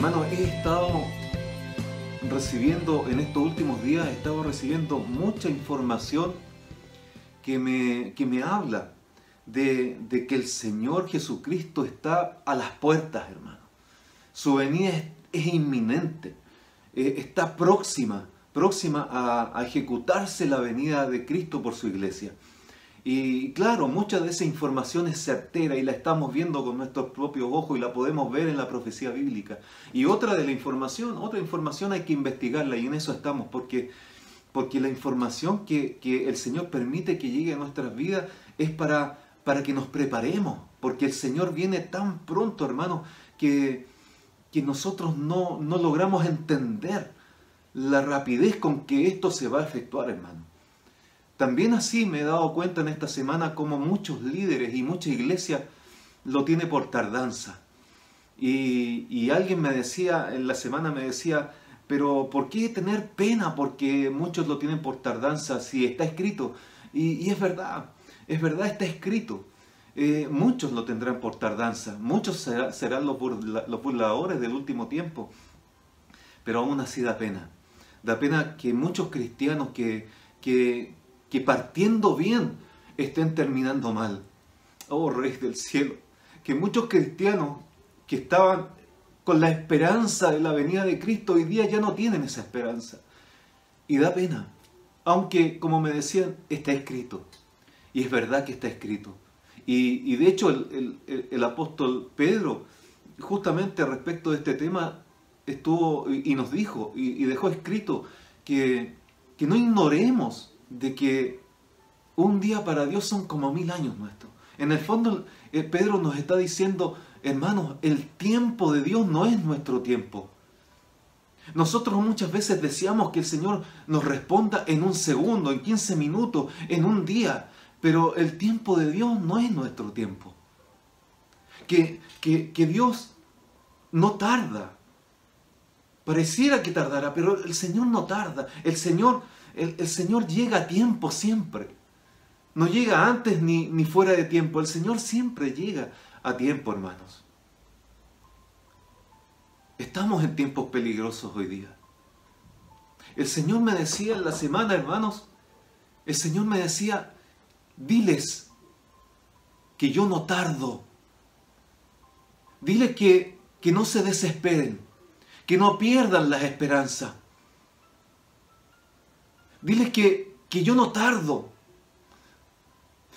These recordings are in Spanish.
Hermano, he estado recibiendo en estos últimos días, he estado recibiendo mucha información que me habla de que el Señor Jesucristo está a las puertas, hermano. Su venida es inminente, está próxima a ejecutarse la venida de Cristo por su iglesia. Y claro, mucha de esa información es certera y la estamos viendo con nuestros propios ojos y la podemos ver en la profecía bíblica. Y otra información hay que investigarla, y en eso estamos, porque la información que el Señor permite que llegue a nuestras vidas es para que nos preparemos, porque el Señor viene tan pronto, hermano, que nosotros no logramos entender la rapidez con que esto se va a efectuar, hermano. También así me he dado cuenta en esta semana como muchos líderes y mucha iglesia lo tiene por tardanza. Y alguien me decía, en la semana me decía, pero ¿por qué tener pena? Porque muchos lo tienen por tardanza si está escrito. Y es verdad, está escrito. Muchos lo tendrán por tardanza, muchos serán los burladores del último tiempo. Pero aún así da pena que muchos cristianos que partiendo bien estén terminando mal. Oh, Rey del cielo, que muchos cristianos que estaban con la esperanza de la venida de Cristo hoy día ya no tienen esa esperanza. Y da pena, aunque como me decían, está escrito. Y es verdad que está escrito. Y de hecho el apóstol Pedro, justamente respecto de este tema, estuvo y nos dijo y dejó escrito que no ignoremos de que un día para Dios son como 1000 años nuestros. En el fondo, Pedro nos está diciendo, hermanos, el tiempo de Dios no es nuestro tiempo. Nosotros muchas veces deseamos que el Señor nos responda en un segundo, en 15 minutos, en un día, pero el tiempo de Dios no es nuestro tiempo. Que Dios no tarda. Pareciera que tardara, pero el Señor no tarda. El Señor llega a tiempo siempre. No llega antes ni fuera de tiempo. El Señor siempre llega a tiempo, hermanos. Estamos en tiempos peligrosos hoy día. El Señor me decía en la semana, hermanos, el Señor me decía, diles que yo no tardo. Diles que no se desesperen, que no pierdan la esperanza. Diles que yo no tardo,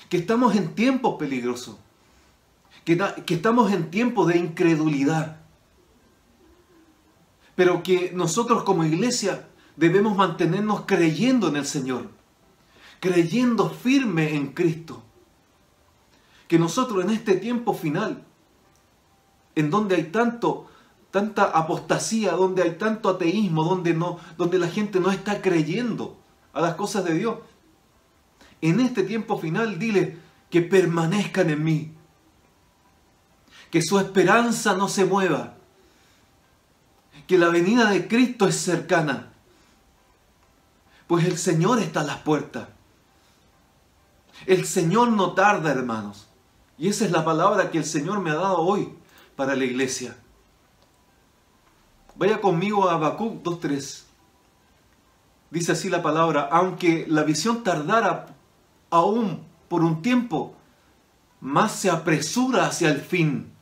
que estamos en tiempos peligrosos, que estamos en tiempos de incredulidad, pero que nosotros como iglesia debemos mantenernos creyendo en el Señor, creyendo firme en Cristo. Que nosotros en este tiempo final, en donde hay tanta apostasía, donde hay tanto ateísmo, donde la gente no está creyendo a las cosas de Dios, en este tiempo final dile que permanezcan en mí, que su esperanza no se mueva, que la venida de Cristo es cercana, pues el Señor está a las puertas. El Señor no tarda, hermanos, y esa es la palabra que el Señor me ha dado hoy para la iglesia. Vaya conmigo a Habacuc 2:3. Dice así la palabra, aunque la visión tardara aún por un tiempo, más se apresura hacia el fin.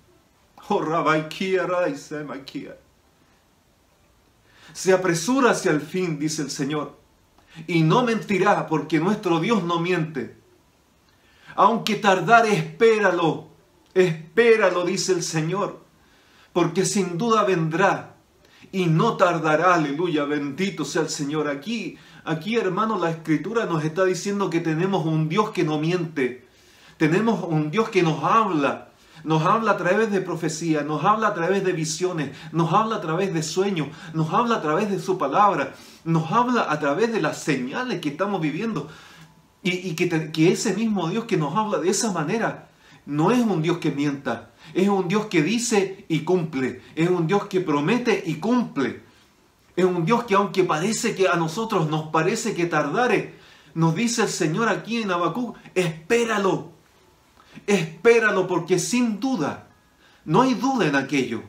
Oh, se apresura hacia el fin, dice el Señor, y no mentirá, porque nuestro Dios no miente. Aunque tardare, espéralo, dice el Señor, porque sin duda vendrá. Y no tardará, aleluya, bendito sea el Señor. Aquí, hermano, la Escritura nos está diciendo que tenemos un Dios que no miente. Tenemos un Dios que nos habla a través de profecía, nos habla a través de visiones, nos habla a través de sueños, nos habla a través de su palabra, nos habla a través de las señales que estamos viviendo. Y que ese mismo Dios que nos habla de esa manera no es un Dios que mienta. Es un Dios que dice y cumple. Es un Dios que promete y cumple. Es un Dios que aunque parece que a nosotros nos parece que tardare, nos dice el Señor aquí en Habacuc, espéralo. Espéralo, porque sin duda, no hay duda en aquello.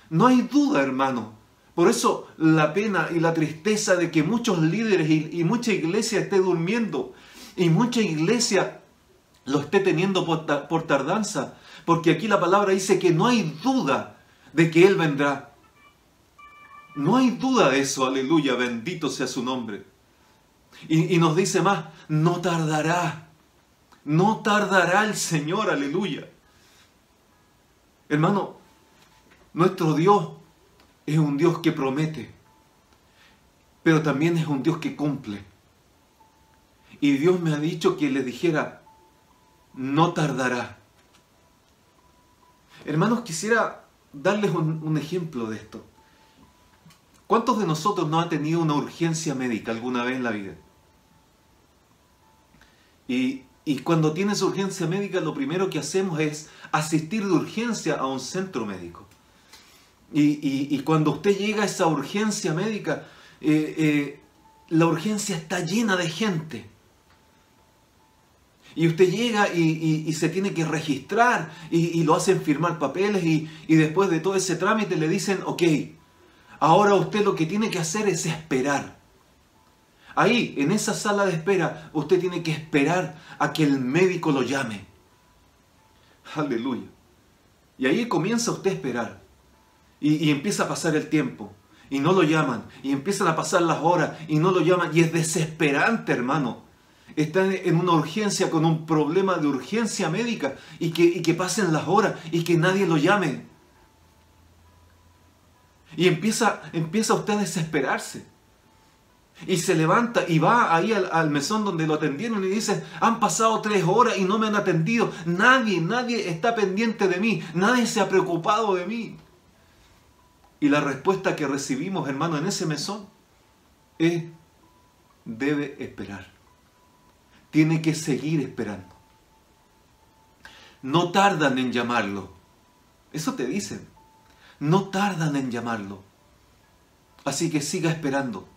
No hay duda, hermano. Por eso la pena y la tristeza de que muchos líderes y mucha iglesia esté durmiendo y mucha iglesia lo esté teniendo por tardanza. Porque aquí la palabra dice que no hay duda de que Él vendrá. No hay duda de eso, aleluya, bendito sea su nombre. Y nos dice más, no tardará el Señor, aleluya. Hermano, nuestro Dios es un Dios que promete, pero también es un Dios que cumple. Y Dios me ha dicho que le dijera, no tardará. Hermanos, quisiera darles un ejemplo de esto. ¿Cuántos de nosotros no han tenido una urgencia médica alguna vez en la vida? Y cuando tienes urgencia médica, lo primero que hacemos es asistir de urgencia a un centro médico. Y cuando usted llega a esa urgencia médica, la urgencia está llena de gente. Y usted llega y se tiene que registrar y lo hacen firmar papeles y después de todo ese trámite le dicen, ok, ahora usted lo que tiene que hacer es esperar. Ahí, en esa sala de espera, usted tiene que esperar a que el médico lo llame. Aleluya. Y ahí comienza usted a esperar. Y empieza a pasar el tiempo. Y no lo llaman. Y empiezan a pasar las horas y no lo llaman. Y es desesperante, hermano. Está en una urgencia, con un problema de urgencia médica. Y que pasen las horas y que nadie lo llame. Y empieza usted a desesperarse. Y se levanta y va ahí al mesón donde lo atendieron y dice, han pasado 3 horas y no me han atendido. Nadie está pendiente de mí. Nadie se ha preocupado de mí. Y la respuesta que recibimos, hermano, en ese mesón es, debe esperar. Tiene que seguir esperando. No tardan en llamarlo. Eso te dicen. No tardan en llamarlo. Así que siga esperando.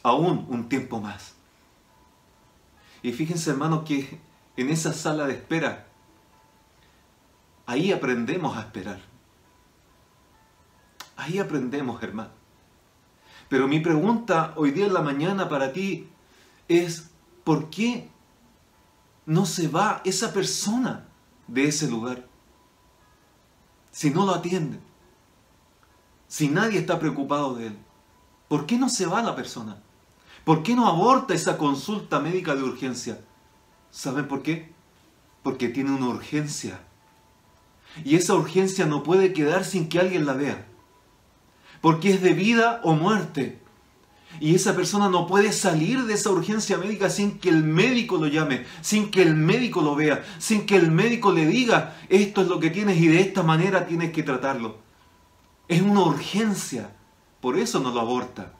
Aún un tiempo más. Y fíjense, hermano, que en esa sala de espera, ahí aprendemos a esperar. Ahí aprendemos, hermano. Pero mi pregunta hoy día en la mañana para ti es, ¿por qué no se va esa persona de ese lugar? Si no lo atienden, si nadie está preocupado de él, ¿por qué no se va la persona? ¿Por qué no aborta esa consulta médica de urgencia? ¿Saben por qué? Porque tiene una urgencia. Y esa urgencia no puede quedar sin que alguien la vea. Porque es de vida o muerte. Y esa persona no puede salir de esa urgencia médica sin que el médico lo llame, sin que el médico lo vea, sin que el médico le diga, esto es lo que tienes y de esta manera tienes que tratarlo. Es una urgencia. Por eso no lo aborta.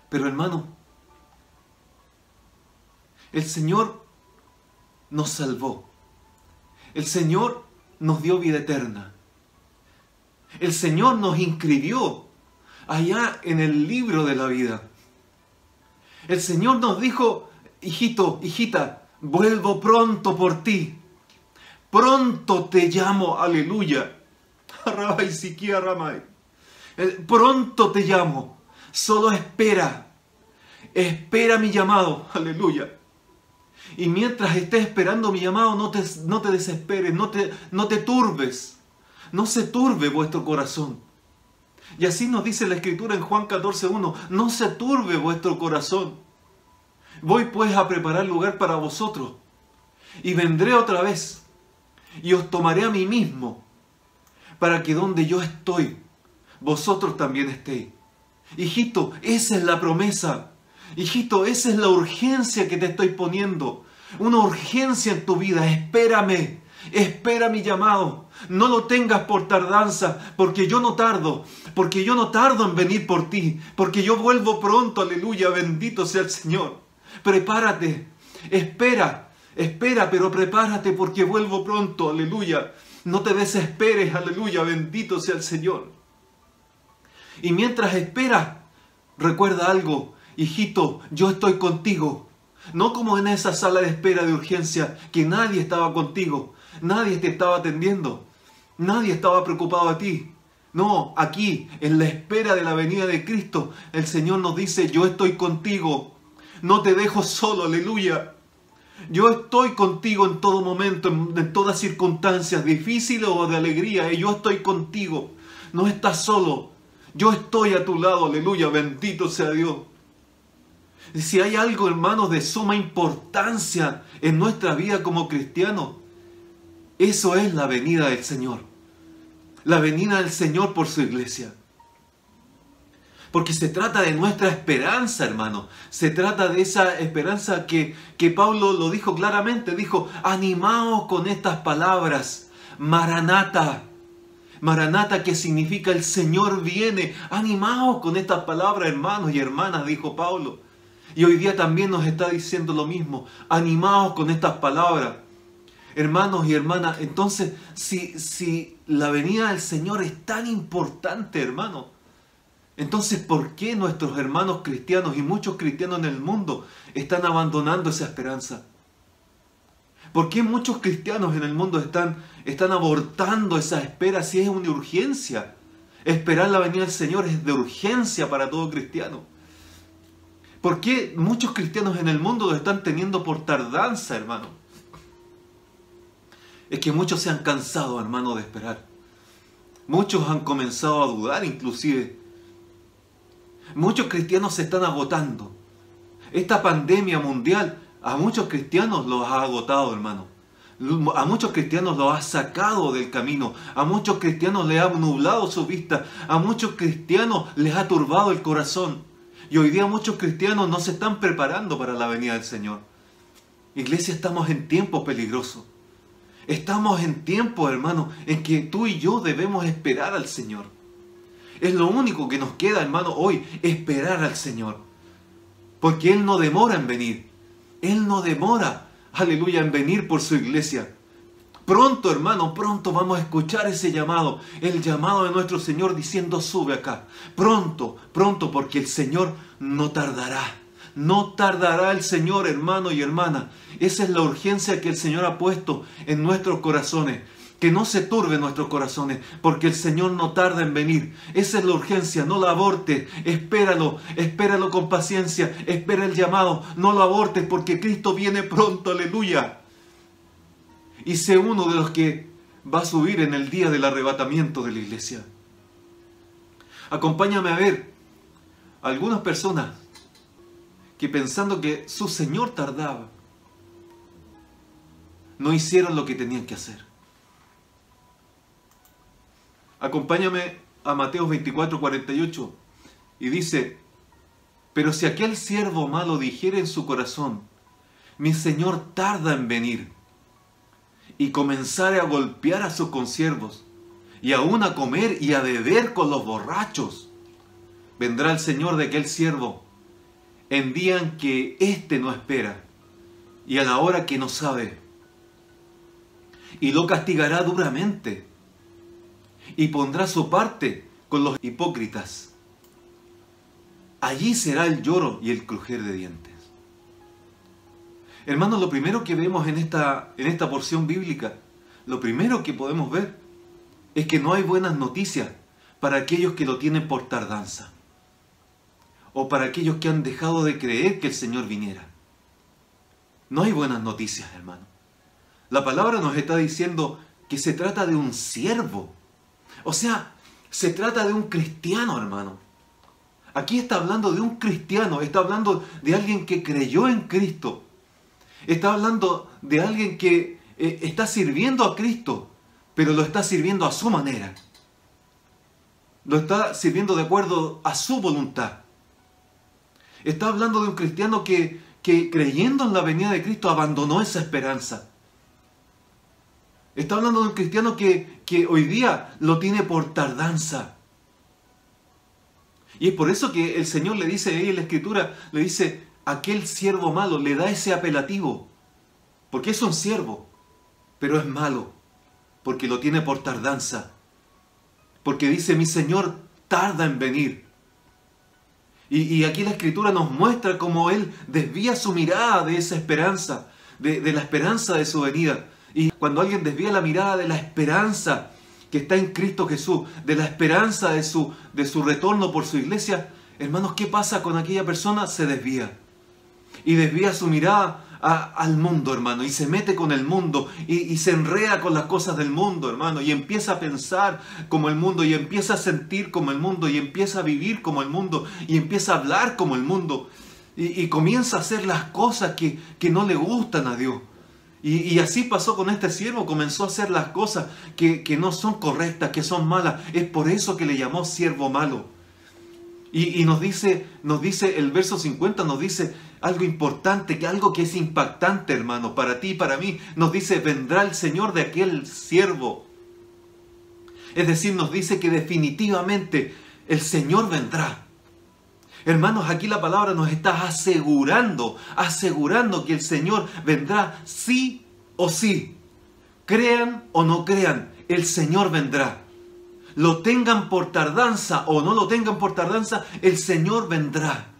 Pero hermano, el Señor nos salvó. El Señor nos dio vida eterna. El Señor nos inscribió allá en el libro de la vida. El Señor nos dijo, hijito, hijita, vuelvo pronto por ti. Pronto te llamo, aleluya. Pronto te llamo. Solo espera. Espera mi llamado. Aleluya. Y mientras estés esperando mi llamado, no te desesperes, no te turbes. No se turbe vuestro corazón. Y así nos dice la Escritura en Juan 14:1. No se turbe vuestro corazón. Voy pues a preparar lugar para vosotros. Y vendré otra vez. Y os tomaré a mí mismo. Para que donde yo estoy, vosotros también estéis. Hijito, esa es la promesa. Hijito, esa es la urgencia que te estoy poniendo. Una urgencia en tu vida. Espérame. Espera mi llamado. No lo tengas por tardanza, porque yo no tardo. Porque yo no tardo en venir por ti. Porque yo vuelvo pronto. Aleluya. Bendito sea el Señor. Prepárate. Espera. Espera, pero prepárate porque vuelvo pronto. Aleluya. No te desesperes. Aleluya. Bendito sea el Señor. Y mientras esperas, recuerda algo, hijito, yo estoy contigo. No como en esa sala de espera de urgencia, que nadie estaba contigo, nadie te estaba atendiendo, nadie estaba preocupado de ti. No, aquí, en la espera de la venida de Cristo, el Señor nos dice, yo estoy contigo, no te dejo solo, aleluya. Yo estoy contigo en todo momento, en todas circunstancias, difíciles o de alegría, yo estoy contigo, no estás solo, yo estoy a tu lado, aleluya, bendito sea Dios. Si hay algo, hermanos, de suma importancia en nuestra vida como cristianos, eso es la venida del Señor. La venida del Señor por su iglesia. Porque se trata de nuestra esperanza, hermano. Se trata de esa esperanza que Pablo lo dijo claramente. Dijo, animaos con estas palabras. Maranata. Maranata, que significa el Señor viene. Animaos con estas palabras, hermanos y hermanas, dijo Pablo. Y hoy día también nos está diciendo lo mismo. Animaos con estas palabras. Hermanos y hermanas, entonces, si la venida del Señor es tan importante, hermano, entonces, ¿por qué nuestros hermanos cristianos y muchos cristianos en el mundo están abandonando esa esperanza? ¿Por qué muchos cristianos en el mundo están abortando esa espera si es una urgencia? Esperar la venida del Señor es de urgencia para todo cristiano. ¿Por qué muchos cristianos en el mundo lo están teniendo por tardanza, hermano? Es que muchos se han cansado, hermano, de esperar. Muchos han comenzado a dudar, inclusive. Muchos cristianos se están agotando. Esta pandemia mundial a muchos cristianos los ha agotado, hermano. A muchos cristianos los ha sacado del camino. A muchos cristianos les ha nublado su vista. A muchos cristianos les ha turbado el corazón. Y hoy día muchos cristianos no se están preparando para la venida del Señor. Iglesia, estamos en tiempos peligrosos. Estamos en tiempos, hermano, en que tú y yo debemos esperar al Señor. Es lo único que nos queda, hermano, hoy, esperar al Señor. Porque Él no demora en venir. Él no demora, aleluya, en venir por su iglesia. Pronto, hermano, pronto vamos a escuchar ese llamado. El llamado de nuestro Señor diciendo, sube acá. Pronto, pronto, porque el Señor no tardará. No tardará el Señor, hermano y hermana. Esa es la urgencia que el Señor ha puesto en nuestros corazones. Que no se turben nuestros corazones, porque el Señor no tarda en venir. Esa es la urgencia, no la abortes, espéralo con paciencia, espera el llamado, no lo abortes, porque Cristo viene pronto, aleluya. Y sé uno de los que va a subir en el día del arrebatamiento de la iglesia. Acompáñame a ver algunas personas que pensando que su Señor tardaba, no hicieron lo que tenían que hacer. Acompáñame a Mateo 24:48 y dice, pero si aquel siervo malo dijere en su corazón, mi Señor tarda en venir, y comenzare a golpear a sus consiervos, y aún a comer y a beber con los borrachos, vendrá el Señor de aquel siervo en día en que éste no espera, y a la hora que no sabe, y lo castigará duramente, y pondrá su parte con los hipócritas. Allí será el lloro y el crujir de dientes. Hermanos, lo primero que vemos en esta porción bíblica, lo primero que podemos ver es que no hay buenas noticias para aquellos que lo tienen por tardanza, o para aquellos que han dejado de creer que el Señor viniera. No hay buenas noticias, hermano. La palabra nos está diciendo que se trata de un siervo. O sea, se trata de un cristiano, hermano. Aquí está hablando de un cristiano, está hablando de alguien que creyó en Cristo. Está hablando de alguien que está sirviendo a Cristo, pero lo está sirviendo a su manera. Lo está sirviendo de acuerdo a su voluntad. Está hablando de un cristiano que creyendo en la venida de Cristo abandonó esa esperanza. Está hablando de un cristiano que hoy día lo tiene por tardanza. Y es por eso que el Señor le dice ahí en la Escritura, le dice, aquel siervo malo, le da ese apelativo. Porque es un siervo, pero es malo, porque lo tiene por tardanza. Porque dice, mi Señor tarda en venir. Y aquí la Escritura nos muestra cómo Él desvía su mirada de esa esperanza, de la esperanza de su venida. Y cuando alguien desvía la mirada de la esperanza que está en Cristo Jesús, de la esperanza de su retorno por su iglesia, hermanos, ¿qué pasa con aquella persona? Se desvía. Y desvía su mirada al mundo, hermano, y se mete con el mundo, y se enreda con las cosas del mundo, hermano, y empieza a pensar como el mundo, y empieza a sentir como el mundo, y empieza a vivir como el mundo, y empieza a hablar como el mundo, y comienza a hacer las cosas que no le gustan a Dios. Y así pasó con este siervo, comenzó a hacer las cosas que no son correctas, que son malas. Es por eso que le llamó siervo malo. Y nos dice el verso 50, nos dice algo importante, algo que es impactante, hermano, para ti y para mí. Nos dice, vendrá el Señor de aquel siervo. Es decir, nos dice que definitivamente el Señor vendrá. Hermanos, aquí la palabra nos está asegurando que el Señor vendrá sí o sí. Crean o no crean, el Señor vendrá. Lo tengan por tardanza o no lo tengan por tardanza, el Señor vendrá.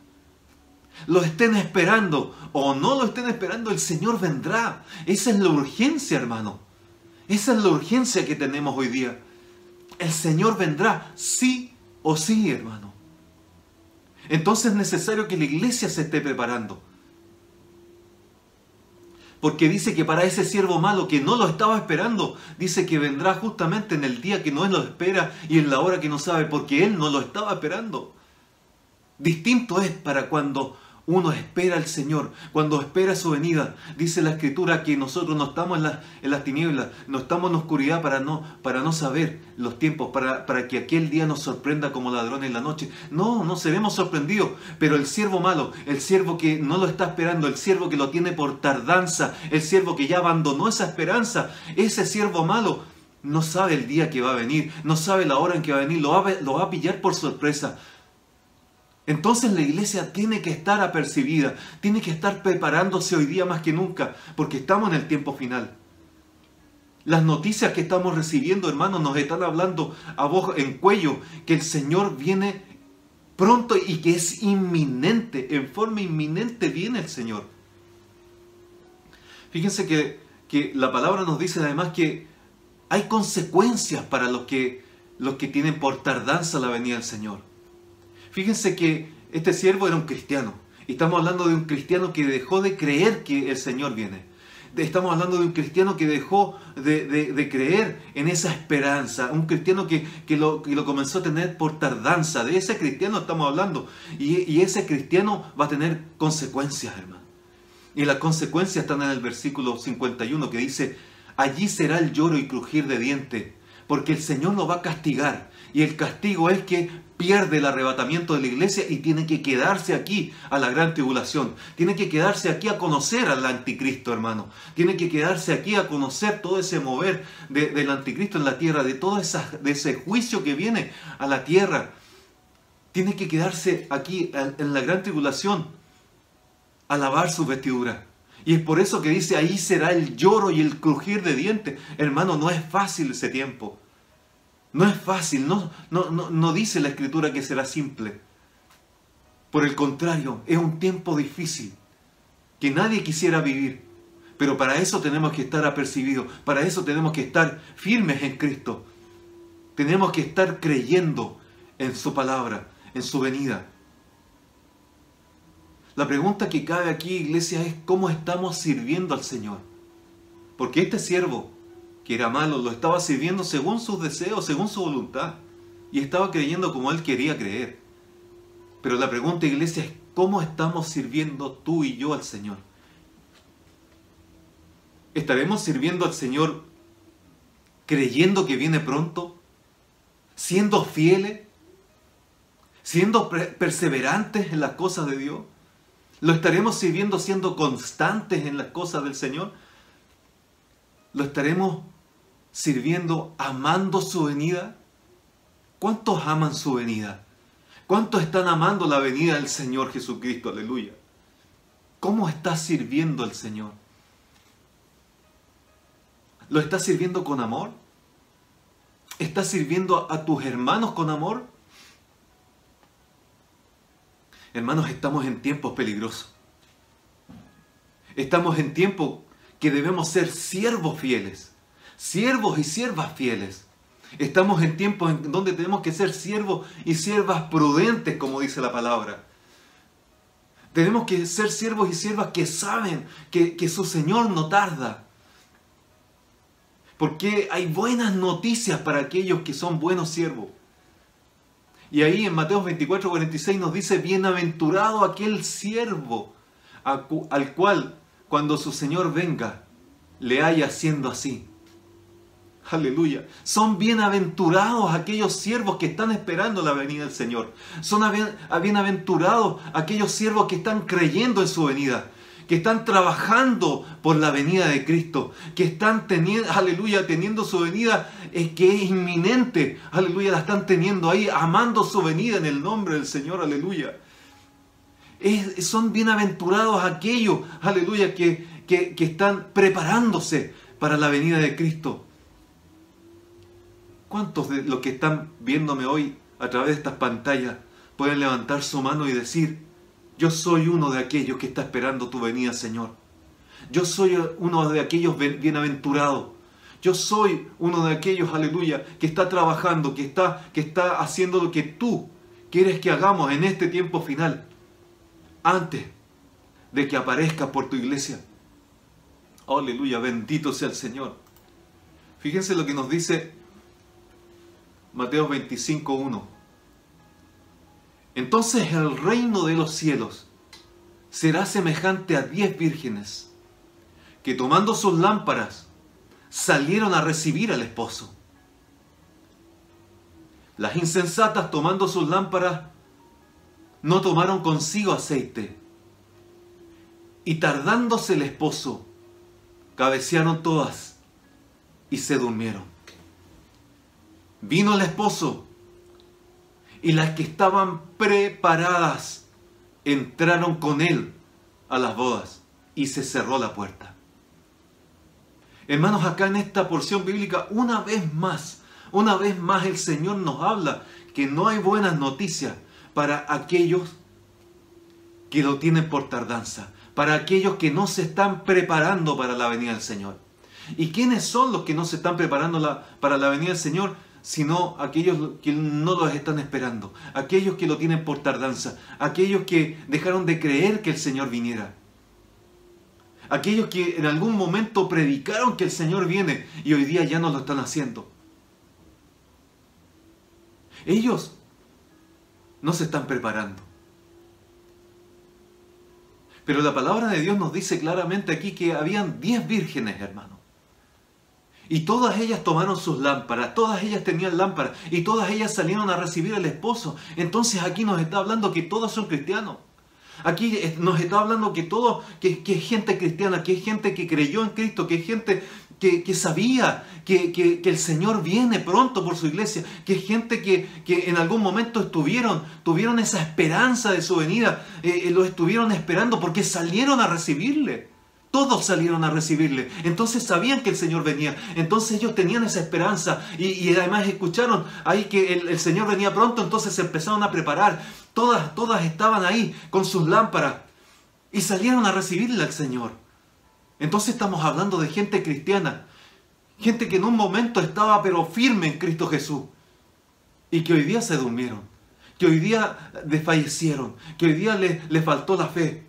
Lo estén esperando o no lo estén esperando, el Señor vendrá. Esa es la urgencia, hermano. Esa es la urgencia que tenemos hoy día. El Señor vendrá sí o sí, hermano. Entonces es necesario que la iglesia se esté preparando. Porque dice que para ese siervo malo que no lo estaba esperando, dice que vendrá justamente en el día que no lo espera y en la hora que no sabe, porque él no lo estaba esperando. Distinto es para cuando uno espera al Señor, cuando espera su venida. Dice la Escritura que nosotros no estamos en las tinieblas, no estamos en la oscuridad para no saber los tiempos, para que aquel día nos sorprenda como ladrón en la noche. No seremos sorprendidos, pero el siervo malo, el siervo que no lo está esperando, el siervo que lo tiene por tardanza, el siervo que ya abandonó esa esperanza, ese siervo malo no sabe el día que va a venir, no sabe la hora en que va a venir, lo va a pillar por sorpresa. Entonces la iglesia tiene que estar apercibida, tiene que estar preparándose hoy día más que nunca, porque estamos en el tiempo final. Las noticias que estamos recibiendo, hermanos, nos están hablando a voz en cuello que el Señor viene pronto y que es inminente, en forma inminente viene el Señor. Fíjense que la palabra nos dice además que hay consecuencias para los que tienen por tardanza la venida del Señor. Fíjense que este siervo era un cristiano. Y estamos hablando de un cristiano que dejó de creer que el Señor viene. Estamos hablando de un cristiano que dejó de creer en esa esperanza. Un cristiano que lo comenzó a tener por tardanza. De ese cristiano estamos hablando. Y ese cristiano va a tener consecuencias, hermano. Y las consecuencias están en el versículo 51 que dice: allí será el lloro y crujir de dientes, porque el Señor lo va a castigar. Y el castigo es que pierde el arrebatamiento de la iglesia y tiene que quedarse aquí a la gran tribulación. Tiene que quedarse aquí a conocer al anticristo, hermano. Tiene que quedarse aquí a conocer todo ese mover del anticristo en la tierra, de ese juicio que viene a la tierra. Tiene que quedarse aquí en la gran tribulación a lavar su vestidura. Y es por eso que dice, ahí será el lloro y el crujir de dientes. Hermano, no es fácil ese tiempo. No es fácil, no dice la Escritura que será simple. Por el contrario, es un tiempo difícil que nadie quisiera vivir. Pero para eso tenemos que estar apercibidos, para eso tenemos que estar firmes en Cristo. Tenemos que estar creyendo en su palabra, en su venida. La pregunta que cabe aquí, iglesia, es ¿cómo estamos sirviendo al Señor? Porque este siervo, que era malo, lo estaba sirviendo según sus deseos, según su voluntad. Y estaba creyendo como él quería creer. Pero la pregunta, iglesia, es ¿cómo estamos sirviendo tú y yo al Señor? ¿Estaremos sirviendo al Señor creyendo que viene pronto? ¿Siendo fieles? ¿Siendo perseverantes en las cosas de Dios? ¿Lo estaremos sirviendo siendo constantes en las cosas del Señor? ¿Lo estaremos sirviendo amando su venida? ¿Cuántos aman su venida? ¿Cuántos están amando la venida del Señor Jesucristo? Aleluya. ¿Cómo estás sirviendo al Señor? ¿Lo estás sirviendo con amor? ¿Estás sirviendo a tus hermanos con amor? Hermanos, estamos en tiempos peligrosos. Estamos en tiempos que debemos ser siervos fieles. Siervos y siervas fieles. Estamos en tiempos en donde tenemos que ser siervos y siervas prudentes, como dice la palabra. Tenemos que ser siervos y siervas que saben que su Señor no tarda. Porque hay buenas noticias para aquellos que son buenos siervos. Y ahí en Mateo 24:46 nos dice, bienaventurado aquel siervo al cual cuando su Señor venga le haya siendo así. Aleluya. Son bienaventurados aquellos siervos que están esperando la venida del Señor. Son bienaventurados aquellos siervos que están creyendo en su venida, que están trabajando por la venida de Cristo, que están teniendo su venida que es inminente. Aleluya, la están teniendo ahí, amando su venida en el nombre del Señor. Aleluya. Son bienaventurados aquellos, aleluya, que están preparándose para la venida de Cristo. ¿Cuántos de los que están viéndome hoy a través de estas pantallas pueden levantar su mano y decir, yo soy uno de aquellos que está esperando tu venida, Señor? Yo soy uno de aquellos bienaventurados. Yo soy uno de aquellos, aleluya, que está trabajando, que está haciendo lo que tú quieres que hagamos en este tiempo final, antes de que aparezca por tu iglesia. Aleluya, bendito sea el Señor. Fíjense lo que nos dice Mateo 25:1. Entonces el reino de los cielos será semejante a 10 vírgenes que tomando sus lámparas salieron a recibir al esposo. Las insensatas tomando sus lámparas no tomaron consigo aceite, y tardándose el esposo, cabecearon todas y se durmieron. Vino el esposo, y las que estaban preparadas entraron con él a las bodas, y se cerró la puerta. Hermanos, acá en esta porción bíblica, una vez más el Señor nos habla que no hay buenas noticias para aquellos que lo tienen por tardanza, para aquellos que no se están preparando para la venida del Señor. ¿Y quiénes son los que no se están preparando para la venida del Señor? Sino aquellos que no los están esperando, aquellos que lo tienen por tardanza, aquellos que dejaron de creer que el Señor viniera, aquellos que en algún momento predicaron que el Señor viene y hoy día ya no lo están haciendo. Ellos no se están preparando. Pero la palabra de Dios nos dice claramente aquí que habían 10 vírgenes, hermanos. Y todas ellas tomaron sus lámparas, todas ellas tenían lámparas, y todas ellas salieron a recibir al esposo. Entonces aquí nos está hablando que todos son cristianos. Aquí nos está hablando que es gente cristiana, que es gente que creyó en Cristo, que es gente que sabía que el Señor viene pronto por su iglesia, que es gente que en algún momento tuvieron esa esperanza de su venida, lo estuvieron esperando porque salieron a recibirle. Todos salieron a recibirle. Entonces sabían que el Señor venía. Entonces ellos tenían esa esperanza. Y además escucharon ahí que el Señor venía pronto. Entonces se empezaron a preparar. Todas estaban ahí con sus lámparas. Y salieron a recibirle al Señor. Entonces estamos hablando de gente cristiana. Gente que en un momento estaba pero firme en Cristo Jesús. Y que hoy día se durmieron. Que hoy día desfallecieron. Que hoy día les faltó la fe.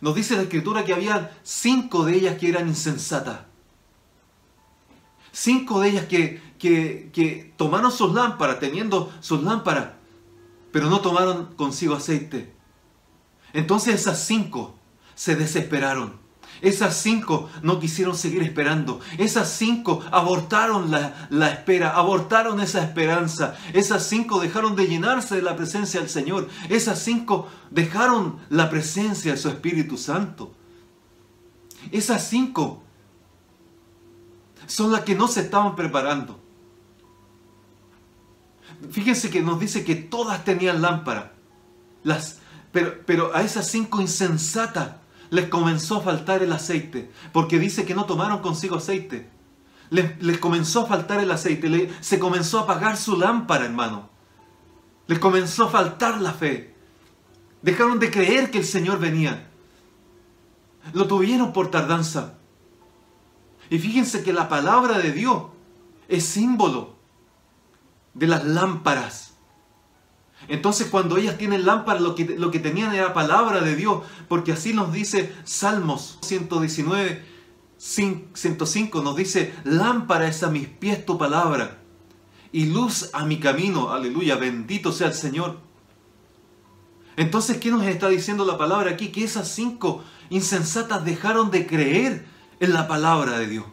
Nos dice la Escritura que había 5 de ellas que eran insensatas. 5 de ellas que tomaron sus lámparas, teniendo sus lámparas, pero no tomaron consigo aceite. Entonces esas 5 se desesperaron. Esas 5 no quisieron seguir esperando. Esas 5 abortaron la espera, abortaron esa esperanza. Esas 5 dejaron de llenarse de la presencia del Señor. Esas 5 dejaron la presencia de su Espíritu Santo. Esas 5 son las que no se estaban preparando. Fíjense que nos dice que todas tenían lámpara. Pero a esas 5 insensatas les comenzó a faltar el aceite, porque dice que no tomaron consigo aceite. Les comenzó a faltar el aceite, se comenzó a apagar su lámpara, hermano. Les comenzó a faltar la fe. Dejaron de creer que el Señor venía. Lo tuvieron por tardanza. Y fíjense que la palabra de Dios es símbolo de las lámparas. Entonces cuando ellas tienen lámparas, lo que tenían era palabra de Dios, porque así nos dice Salmos 119, 105, nos dice: lámpara es a mis pies tu palabra y luz a mi camino. Aleluya, bendito sea el Señor. Entonces, ¿qué nos está diciendo la palabra aquí? Que esas 5 insensatas dejaron de creer en la palabra de Dios.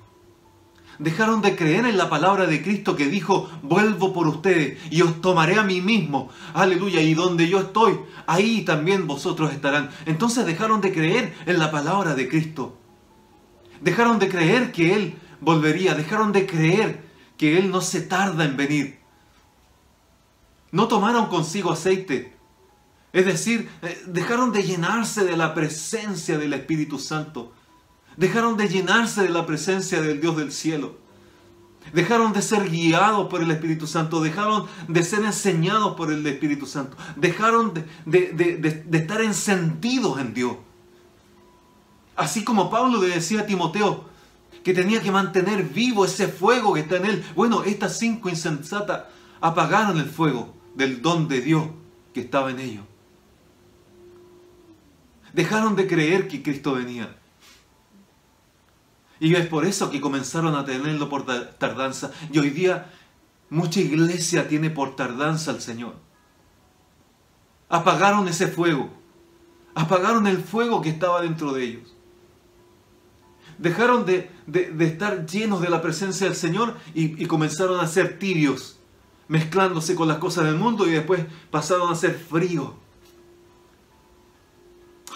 Dejaron de creer en la palabra de Cristo, que dijo: vuelvo por ustedes y os tomaré a mí mismo. Aleluya, y donde yo estoy, ahí también vosotros estarán. Entonces dejaron de creer en la palabra de Cristo. Dejaron de creer que Él volvería. Dejaron de creer que Él no se tarda en venir. No tomaron consigo aceite. Es decir, dejaron de llenarse de la presencia del Espíritu Santo. Dejaron de llenarse de la presencia del Dios del cielo. Dejaron de ser guiados por el Espíritu Santo. Dejaron de ser enseñados por el Espíritu Santo. Dejaron de estar encendidos en Dios. Así como Pablo le decía a Timoteo que tenía que mantener vivo ese fuego que está en él. Bueno, estas 5 insensatas apagaron el fuego del don de Dios que estaba en ellos. Dejaron de creer que Cristo venía. Y es por eso que comenzaron a tenerlo por tardanza. Y hoy día mucha iglesia tiene por tardanza al Señor. Apagaron ese fuego. Apagaron el fuego que estaba dentro de ellos. Dejaron de estar llenos de la presencia del Señor y comenzaron a ser tibios, mezclándose con las cosas del mundo, y después pasaron a ser fríos.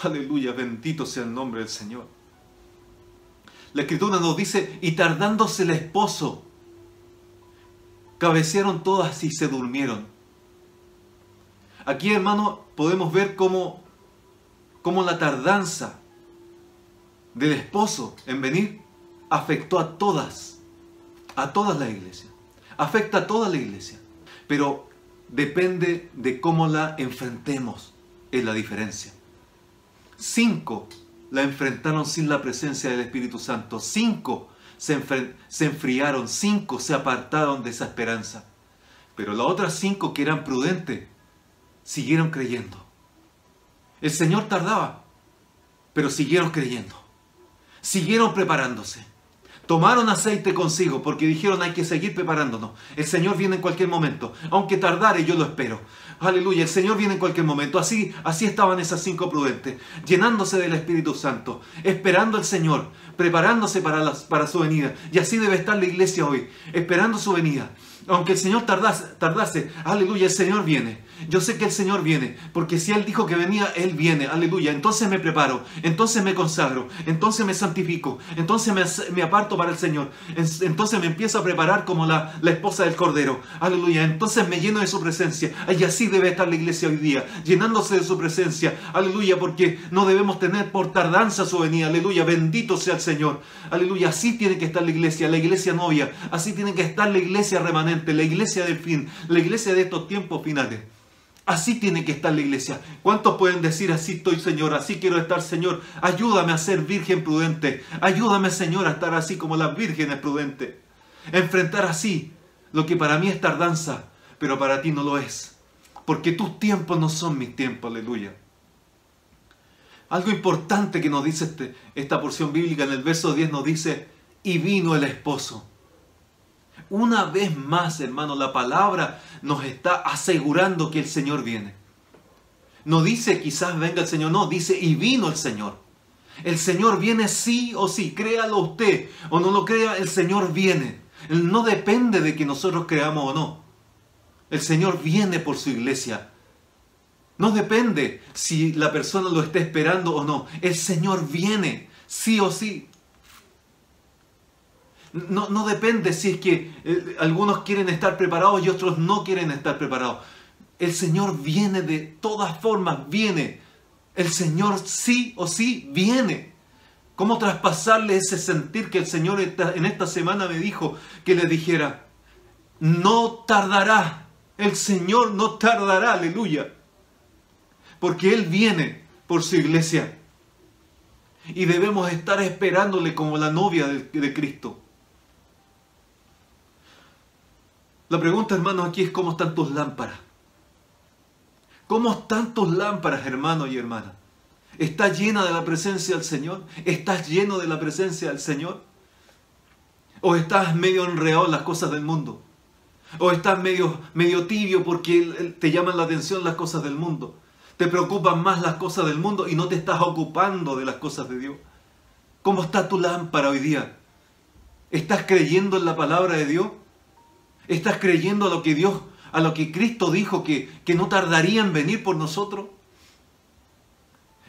Aleluya, bendito sea el nombre del Señor. La Escritura nos dice: y tardándose el esposo, cabecearon todas y se durmieron. Aquí, hermano, podemos ver cómo la tardanza del esposo en venir afectó a toda la iglesia. Afecta a toda la iglesia. Pero depende de cómo la enfrentemos, es la diferencia. 5 la enfrentaron sin la presencia del Espíritu Santo. 5 se enfriaron. 5 se apartaron de esa esperanza. Pero las otras 5 que eran prudentes siguieron creyendo. El Señor tardaba, pero siguieron creyendo. Siguieron preparándose. Tomaron aceite consigo porque dijeron: hay que seguir preparándonos. El Señor viene en cualquier momento. Aunque tardare, yo lo espero. Aleluya, el Señor viene en cualquier momento. Así estaban esas 5 prudentes, llenándose del Espíritu Santo, esperando al Señor, preparándose para su venida. Y así debe estar la iglesia hoy, esperando su venida. Aunque el Señor tardase, aleluya, el Señor viene. Yo sé que el Señor viene, porque si Él dijo que venía, Él viene, aleluya. Entonces me preparo, entonces me consagro, entonces me santifico, entonces me aparto para el Señor. Entonces me empiezo a preparar como la esposa del Cordero, aleluya. Entonces me lleno de su presencia. Y así debe estar la iglesia hoy día, llenándose de su presencia, aleluya, porque no debemos tener por tardanza su venida, aleluya. Bendito sea el Señor, aleluya. Así tiene que estar la iglesia novia, así tiene que estar la iglesia remanente, la iglesia del fin, la iglesia de estos tiempos finales. Así tiene que estar la iglesia. ¿Cuántos pueden decir: así estoy, Señor, así quiero estar, Señor? Ayúdame a ser virgen prudente. Ayúdame, Señor, a estar así como las vírgenes prudentes. Enfrentar así lo que para mí es tardanza, pero para ti no lo es. Porque tus tiempos no son mis tiempos, aleluya. Algo importante que nos dice esta porción bíblica en el verso 10 nos dice: y vino el esposo. Una vez más, hermano, la palabra nos está asegurando que el Señor viene. No dice quizás venga el Señor, no, dice y vino el Señor. El Señor viene sí o sí, créalo usted o no lo crea, el Señor viene. No depende de que nosotros creamos o no. El Señor viene por su iglesia. No depende si la persona lo está esperando o no. El Señor viene sí o sí. No depende si es que algunos quieren estar preparados y otros no quieren estar preparados. El Señor viene de todas formas, viene. El Señor sí o sí viene. ¿Cómo traspasarle ese sentir que el Señor en esta semana me dijo que le dijera? No tardará. El Señor no tardará, aleluya. Porque Él viene por su iglesia. Y debemos estar esperándole como la novia de Cristo. La pregunta, hermanos, aquí es ¿cómo están tus lámparas? ¿Cómo están tus lámparas, hermanos y hermanas? ¿Estás llena de la presencia del Señor? ¿Estás lleno de la presencia del Señor? ¿O estás medio enredado en las cosas del mundo? ¿O estás medio tibio porque te llaman la atención las cosas del mundo? ¿Te preocupan más las cosas del mundo y no te estás ocupando de las cosas de Dios? ¿Cómo está tu lámpara hoy día? ¿Estás creyendo en la palabra de Dios? ¿Estás creyendo a lo que Cristo dijo que no tardaría en venir por nosotros?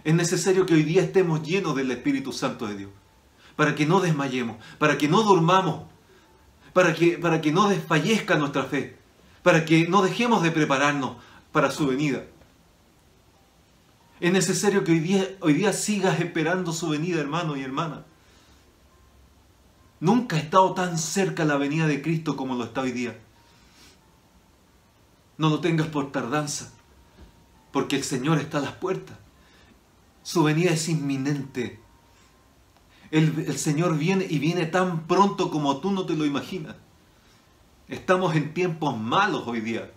Es necesario que hoy día estemos llenos del Espíritu Santo de Dios, para que no desmayemos, para que no durmamos, para que no desfallezca nuestra fe, para que no dejemos de prepararnos para su venida. Es necesario que hoy día sigas esperando su venida, hermano y hermana. Nunca ha estado tan cerca la venida de Cristo como lo está hoy día. No lo tengas por tardanza, porque el Señor está a las puertas. Su venida es inminente. El Señor viene y viene tan pronto como tú no te lo imaginas. Estamos en tiempos malos hoy día.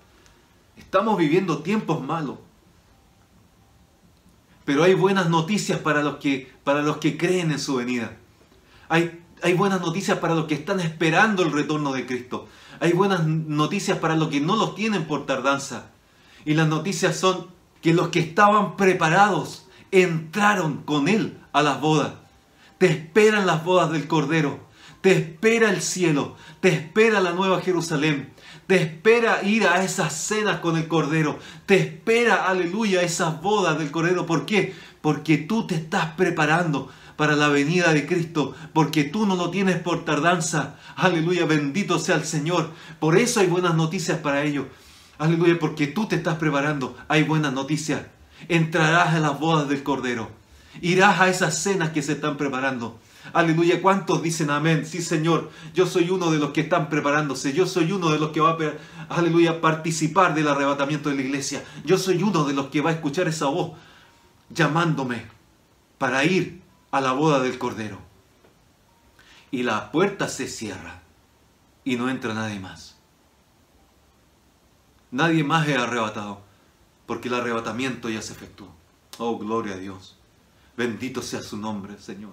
Estamos viviendo tiempos malos. Pero hay buenas noticias para los que creen en su venida. Hay buenas noticias para los que están esperando el retorno de Cristo. Hay buenas noticias para los que no los tienen por tardanza. Y las noticias son que los que estaban preparados entraron con Él a las bodas. Te esperan las bodas del Cordero. Te espera el cielo. Te espera la nueva Jerusalén. Te espera ir a esas cenas con el Cordero. Te espera, aleluya, esas bodas del Cordero. ¿Por qué? Porque tú te estás preparando para la venida de Cristo, porque tú no lo tienes por tardanza. Aleluya, bendito sea el Señor. Por eso hay buenas noticias para ellos. Aleluya, porque tú te estás preparando. Hay buenas noticias. Entrarás a las bodas del Cordero. Irás a esas cenas que se están preparando. Aleluya, ¿cuántos dicen amén? Sí, Señor, yo soy uno de los que están preparándose. Yo soy uno de los que va a, aleluya, participar del arrebatamiento de la iglesia. Yo soy uno de los que va a escuchar esa voz llamándome para ir a la boda del Cordero. Y la puerta se cierra y no entra nadie más. Nadie más es arrebatado, porque el arrebatamiento ya se efectuó. Oh, gloria a Dios. Bendito sea su nombre, Señor.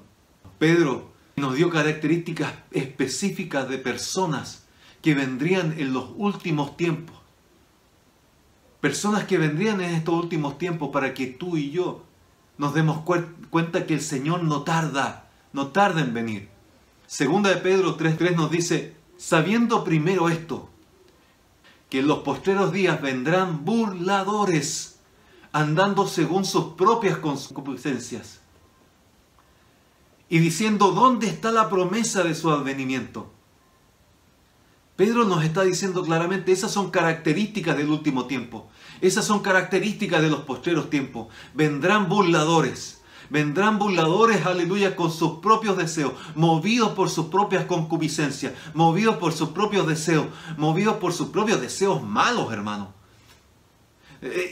Pedro nos dio características específicas de personas que vendrían en los últimos tiempos. Personas que vendrían en estos últimos tiempos para que tú y yo nos demos cuenta que el Señor no tarda en venir. Segunda de Pedro 3:3 nos dice, sabiendo primero esto, que en los postreros días vendrán burladores, andando según sus propias concupiscencias, y diciendo, ¿dónde está la promesa de su advenimiento? Pedro nos está diciendo claramente, esas son características del último tiempo. Esas son características de los postreros tiempos. Vendrán burladores, aleluya, con sus propios deseos, movidos por sus propias concupiscencias, movidos por sus propios deseos, movidos por sus propios deseos malos, hermano.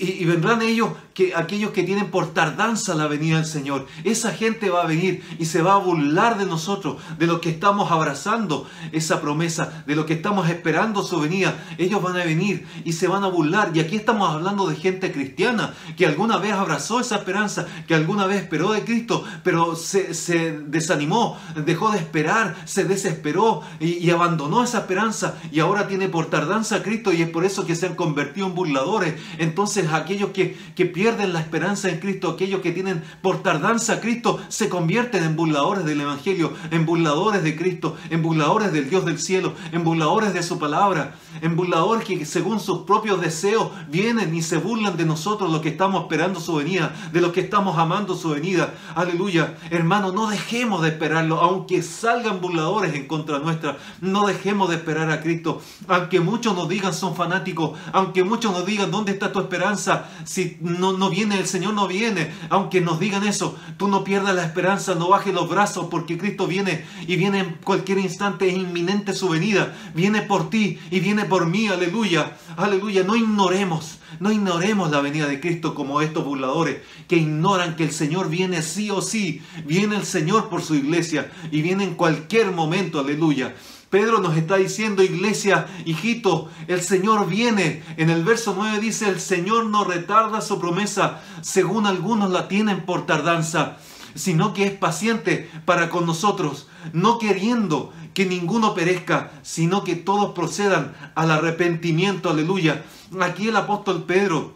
Y vendrán aquellos que tienen por tardanza la venida del Señor. Esa gente va a venir y se va a burlar de nosotros, de los que estamos abrazando esa promesa, de los que estamos esperando su venida. Ellos van a venir y se van a burlar. Y aquí estamos hablando de gente cristiana que alguna vez abrazó esa esperanza, que alguna vez esperó de Cristo, pero se desanimó, dejó de esperar, se desesperó y abandonó esa esperanza, y ahora tiene por tardanza a Cristo, y es por eso que se han convertido en burladores. Entonces aquellos que pierden la esperanza en Cristo, aquellos que tienen por tardanza a Cristo, se convierten en burladores del Evangelio, en burladores de Cristo, en burladores del Dios del cielo, en burladores de su palabra, en burladores que según sus propios deseos vienen y se burlan de nosotros, los que estamos esperando su venida, de los que estamos amando su venida. Aleluya. Hermano, no dejemos de esperarlo, aunque salgan burladores en contra nuestra. No dejemos de esperar a Cristo, aunque muchos nos digan son fanáticos, aunque muchos nos digan ¿dónde está tu esperanza? esperanza. Si no viene, el Señor no viene. Aunque nos digan eso, tú no pierdas la esperanza, no bajes los brazos, porque Cristo viene y viene en cualquier instante. Es inminente su venida. Viene por ti y viene por mí. Aleluya, aleluya. No ignoremos la venida de Cristo como estos burladores que ignoran que el Señor viene sí o sí. Viene el Señor por su iglesia y viene en cualquier momento. Aleluya. Pedro nos está diciendo, iglesia, hijito, el Señor viene. En el verso 9 dice, el Señor no retarda su promesa, según algunos la tienen por tardanza, sino que es paciente para con nosotros, no queriendo que ninguno perezca, sino que todos procedan al arrepentimiento. Aleluya. Aquí el apóstol Pedro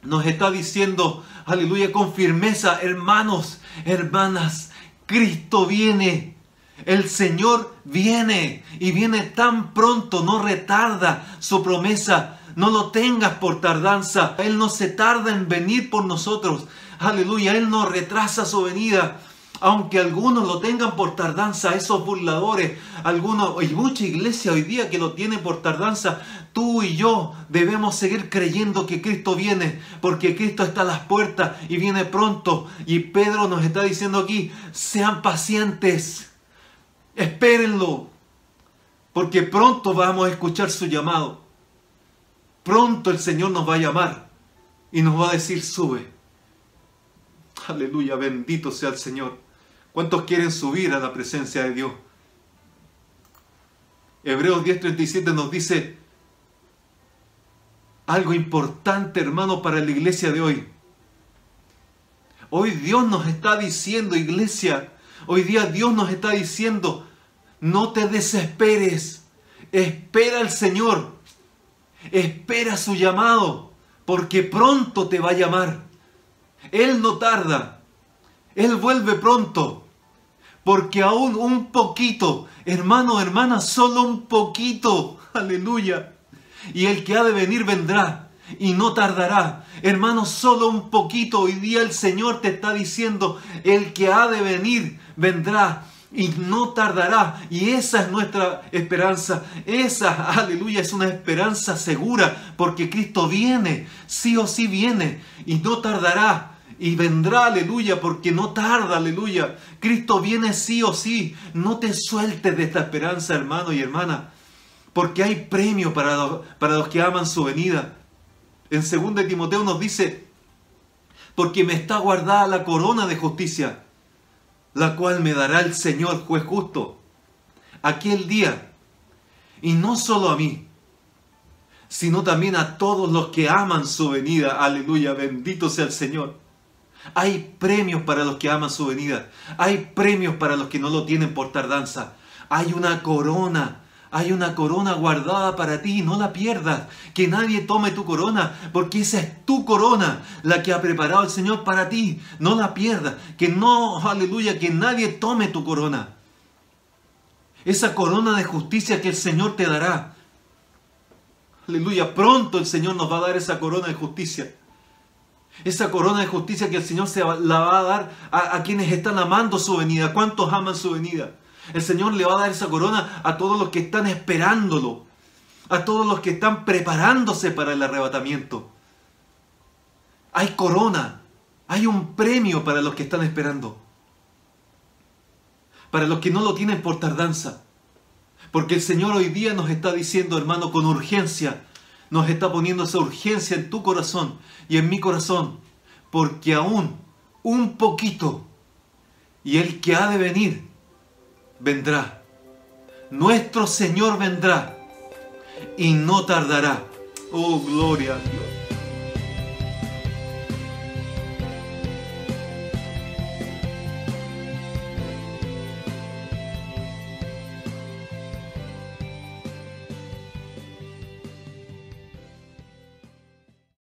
nos está diciendo, aleluya, con firmeza, hermanos, hermanas, Cristo viene. El Señor viene y viene tan pronto, no retarda su promesa. No lo tengas por tardanza. Él no se tarda en venir por nosotros. Aleluya, Él no retrasa su venida. Aunque algunos lo tengan por tardanza, esos burladores, algunos, y mucha iglesia hoy día que lo tiene por tardanza, tú y yo debemos seguir creyendo que Cristo viene, porque Cristo está a las puertas y viene pronto. Y Pedro nos está diciendo aquí, sean pacientes. Espérenlo, porque pronto vamos a escuchar su llamado. Pronto el Señor nos va a llamar y nos va a decir, sube. Aleluya, bendito sea el Señor. ¿Cuántos quieren subir a la presencia de Dios? Hebreos 10:37 nos dice algo importante, hermano, para la iglesia de hoy. Hoy Dios nos está diciendo, iglesia, hoy día Dios nos está diciendo, no te desesperes, espera al Señor, espera su llamado, porque pronto te va a llamar. Él no tarda, Él vuelve pronto, porque aún un poquito, hermano, hermana, solo un poquito, aleluya, y el que ha de venir vendrá y no tardará. Hermano, solo un poquito. Hoy día el Señor te está diciendo, el que ha de venir vendrá y no tardará. Y esa es nuestra esperanza. Esa, aleluya, es una esperanza segura, porque Cristo viene, sí o sí viene, y no tardará. Y vendrá, aleluya, porque no tarda, aleluya. Cristo viene sí o sí. No te sueltes de esta esperanza, hermano y hermana, porque hay premio para los que aman su venida. En 2 Timoteo nos dice, porque me está guardada la corona de justicia, la cual me dará el Señor, juez justo, aquel día. Y no solo a mí, sino también a todos los que aman su venida. Aleluya, bendito sea el Señor. Hay premios para los que aman su venida. Hay premios para los que no lo tienen por tardanza. Hay una corona. Hay una corona guardada para ti, no la pierdas. Que nadie tome tu corona, porque esa es tu corona, la que ha preparado el Señor para ti. No la pierdas. Que no, aleluya, que nadie tome tu corona. Esa corona de justicia que el Señor te dará. Aleluya, pronto el Señor nos va a dar esa corona de justicia. Esa corona de justicia que el Señor se la va a dar a quienes están amando su venida. ¿Cuántos aman su venida? El Señor le va a dar esa corona a todos los que están esperándolo, a todos los que están preparándose para el arrebatamiento. Hay corona, hay un premio para los que están esperando, para los que no lo tienen por tardanza. Porque el Señor hoy día nos está diciendo, hermano, con urgencia, nos está poniendo esa urgencia en tu corazón y en mi corazón, porque aún un poquito, y el que ha de venir vendrá. Nuestro Señor vendrá y no tardará. Oh, gloria a Dios.